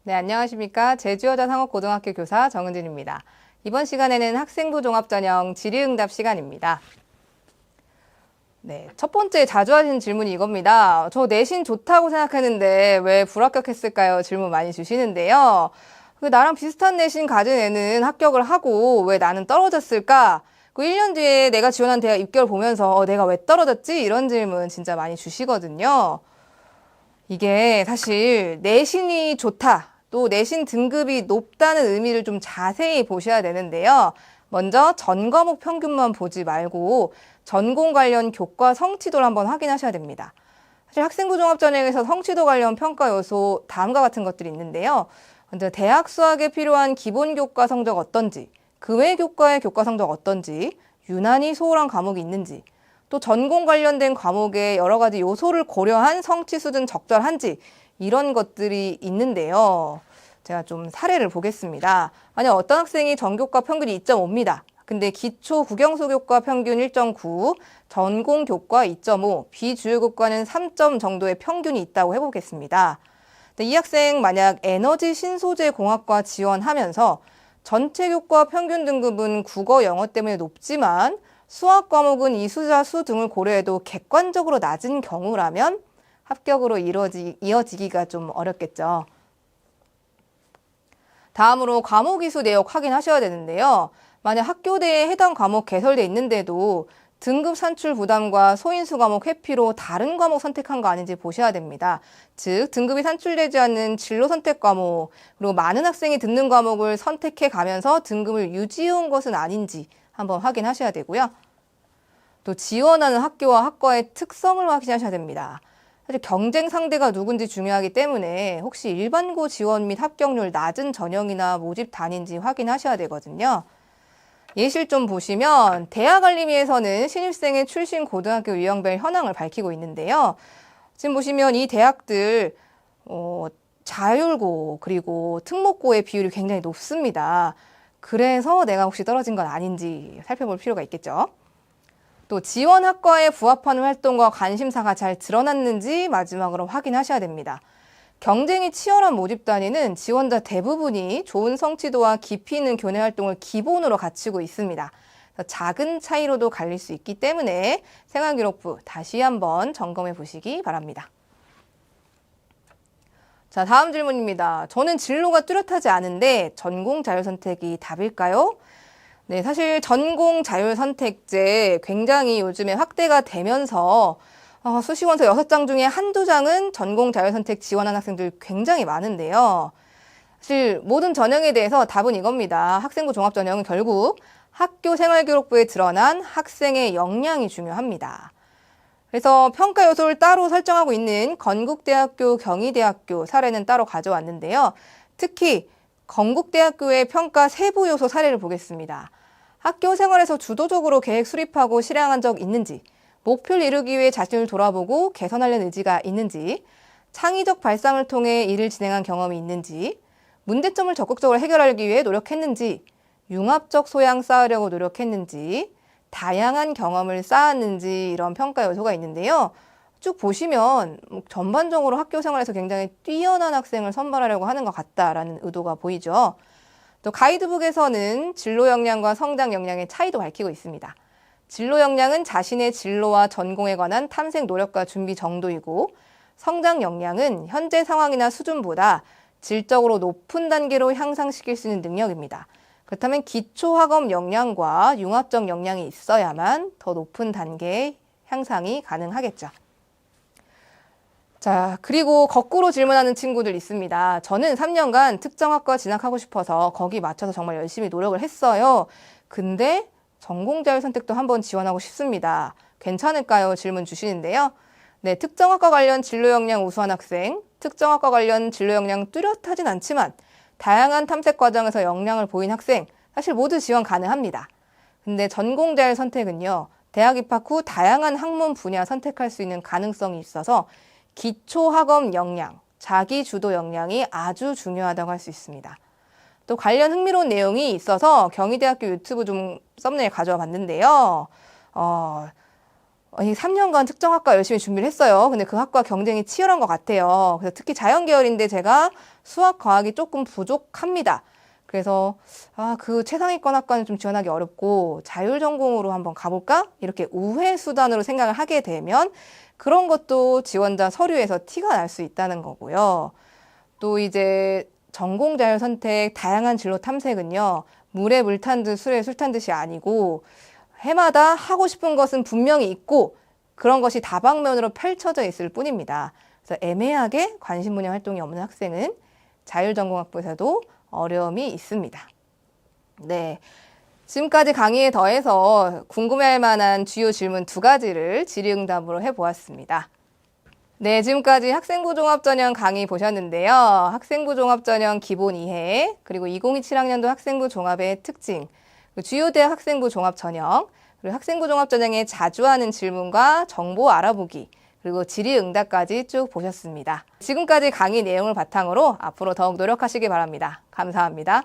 네, 안녕하십니까. 제주여자상업고등학교 교사 정은진입니다. 이번 시간에는 학생부 종합전형 질의응답 시간입니다. 네, 첫 번째 자주 하시는 질문이 이겁니다. 저 내신 좋다고 생각했는데 왜 불합격했을까요? 질문 많이 주시는데요. 나랑 비슷한 내신 가진 애는 합격을 하고 왜 나는 떨어졌을까? 1년 뒤에 내가 지원한 대학 입결 보면서 내가 왜 떨어졌지? 이런 질문 진짜 많이 주시거든요. 이게 사실 내신이 좋다, 또 내신 등급이 높다는 의미를 좀 자세히 보셔야 되는데요. 먼저 전 과목 평균만 보지 말고 전공 관련 교과 성취도를 한번 확인하셔야 됩니다. 사실 학생부 종합전형에서 성취도 관련 평가 요소 다음과 같은 것들이 있는데요. 먼저 대학 수학에 필요한 기본 교과 성적 어떤지, 그 외 교과의 교과 성적 어떤지, 유난히 소홀한 과목이 있는지, 또 전공 관련된 과목의 여러 가지 요소를 고려한 성취 수준 적절한지 이런 것들이 있는데요. 제가 좀 사례를 보겠습니다. 만약 어떤 학생이 전교과 평균이 2.5입니다. 근데 기초 국영수 교과 평균 1.9, 전공 교과 2.5, 비주요 교과는 3점 정도의 평균이 있다고 해보겠습니다. 근데 이 학생 만약 에너지 신소재 공학과 지원하면서 전체 교과 평균 등급은 국어, 영어 때문에 높지만 수학 과목은 이수자 수 등을 고려해도 객관적으로 낮은 경우라면 합격으로 이어지기가 좀 어렵겠죠. 다음으로 과목 이수 내역 확인하셔야 되는데요. 만약 학교대에 해당 과목 개설돼 있는데도 등급 산출 부담과 소인수 과목 회피로 다른 과목 선택한 거 아닌지 보셔야 됩니다. 즉 등급이 산출되지 않는 진로 선택 과목, 그리고 많은 학생이 듣는 과목을 선택해 가면서 등급을 유지해 온 것은 아닌지 한번 확인하셔야 되고요. 또 지원하는 학교와 학과의 특성을 확인하셔야 됩니다. 사실 경쟁 상대가 누군지 중요하기 때문에 혹시 일반고 지원 및 합격률 낮은 전형이나 모집 단인지 확인하셔야 되거든요. 예실 좀 보시면 대학알림위에서는 신입생의 출신 고등학교 유형별 현황을 밝히고 있는데요. 지금 보시면 이 대학들 자율고 그리고 특목고의 비율이 굉장히 높습니다. 그래서 내가 혹시 떨어진 건 아닌지 살펴볼 필요가 있겠죠. 또 지원 학과에 부합하는 활동과 관심사가 잘 드러났는지 마지막으로 확인하셔야 됩니다. 경쟁이 치열한 모집 단위는 지원자 대부분이 좋은 성취도와 깊이 있는 교내 활동을 기본으로 갖추고 있습니다. 작은 차이로도 갈릴 수 있기 때문에 생활기록부 다시 한번 점검해 보시기 바랍니다. 자, 다음 질문입니다. 저는 진로가 뚜렷하지 않은데 전공 자율선택이 답일까요? 네, 사실 전공 자율선택제 굉장히 요즘에 확대가 되면서 수시원서 6장 중에 한두 장은 전공 자율선택 지원한 학생들 굉장히 많은데요. 사실 모든 전형에 대해서 답은 이겁니다. 학생부 종합전형은 결국 학교 생활기록부에 드러난 학생의 역량이 중요합니다. 그래서 평가 요소를 따로 설정하고 있는 건국대학교, 경희대학교 사례는 따로 가져왔는데요. 특히 건국대학교의 평가 세부 요소 사례를 보겠습니다. 학교 생활에서 주도적으로 계획 수립하고 실행한 적 있는지, 목표를 이루기 위해 자신을 돌아보고 개선하려는 의지가 있는지, 창의적 발상을 통해 일을 진행한 경험이 있는지, 문제점을 적극적으로 해결하기 위해 노력했는지, 융합적 소양 쌓으려고 노력했는지, 다양한 경험을 쌓았는지 이런 평가 요소가 있는데요. 쭉 보시면 전반적으로 학교 생활에서 굉장히 뛰어난 학생을 선발하려고 하는 것 같다라는 의도가 보이죠. 또 가이드북에서는 진로 역량과 성장 역량의 차이도 밝히고 있습니다. 진로 역량은 자신의 진로와 전공에 관한 탐색 노력과 준비 정도이고, 성장 역량은 현재 상황이나 수준보다 질적으로 높은 단계로 향상시킬 수 있는 능력입니다. 그렇다면 기초학업 역량과 융합적 역량이 있어야만 더 높은 단계의 향상이 가능하겠죠. 자, 그리고 거꾸로 질문하는 친구들 있습니다. 저는 3년간 특정 학과 진학하고 싶어서 거기 맞춰서 정말 열심히 노력을 했어요. 근데 전공 자율 선택도 한번 지원하고 싶습니다. 괜찮을까요? 질문 주시는데요. 네, 특정 학과 관련 진로 역량 우수한 학생, 특정 학과 관련 진로 역량 뚜렷하진 않지만 다양한 탐색 과정에서 역량을 보인 학생, 사실 모두 지원 가능합니다. 근데 전공 자율 선택은요, 대학 입학 후 다양한 학문 분야 선택할 수 있는 가능성이 있어서 기초학업 역량, 자기주도 역량이 아주 중요하다고 할 수 있습니다. 또 관련 흥미로운 내용이 있어서 경희대학교 유튜브 좀 썸네일 가져와 봤는데요. 이 3년간 특정 학과 열심히 준비를 했어요. 근데 그 학과 경쟁이 치열한 것 같아요. 그래서 특히 자연 계열인데 제가 수학, 과학이 조금 부족합니다. 그래서 그 최상위권 학과는 좀 지원하기 어렵고 자율전공으로 한번 가볼까? 이렇게 우회 수단으로 생각을 하게 되면 그런 것도 지원자 서류에서 티가 날 수 있다는 거고요. 또 이제 전공 자율 선택 다양한 진로 탐색은요. 물에 물 탄 듯 술에 술 탄 듯이 아니고 해마다 하고 싶은 것은 분명히 있고 그런 것이 다방면으로 펼쳐져 있을 뿐입니다. 그래서 애매하게 관심 분야 활동이 없는 학생은 자율전공학부에서도 어려움이 있습니다. 네, 지금까지 강의에 더해서 궁금해할 만한 주요 질문 2가지를 질의응답으로 해보았습니다. 네, 지금까지 학생부 종합전형 강의 보셨는데요. 학생부 종합전형 기본 이해, 그리고 2027학년도 학생부 종합의 특징, 주요 대학 학생부 종합전형, 그리고 학생부 종합전형에 자주 하는 질문과 정보 알아보기, 그리고 질의응답까지 쭉 보셨습니다. 지금까지 강의 내용을 바탕으로 앞으로 더욱 노력하시기 바랍니다. 감사합니다.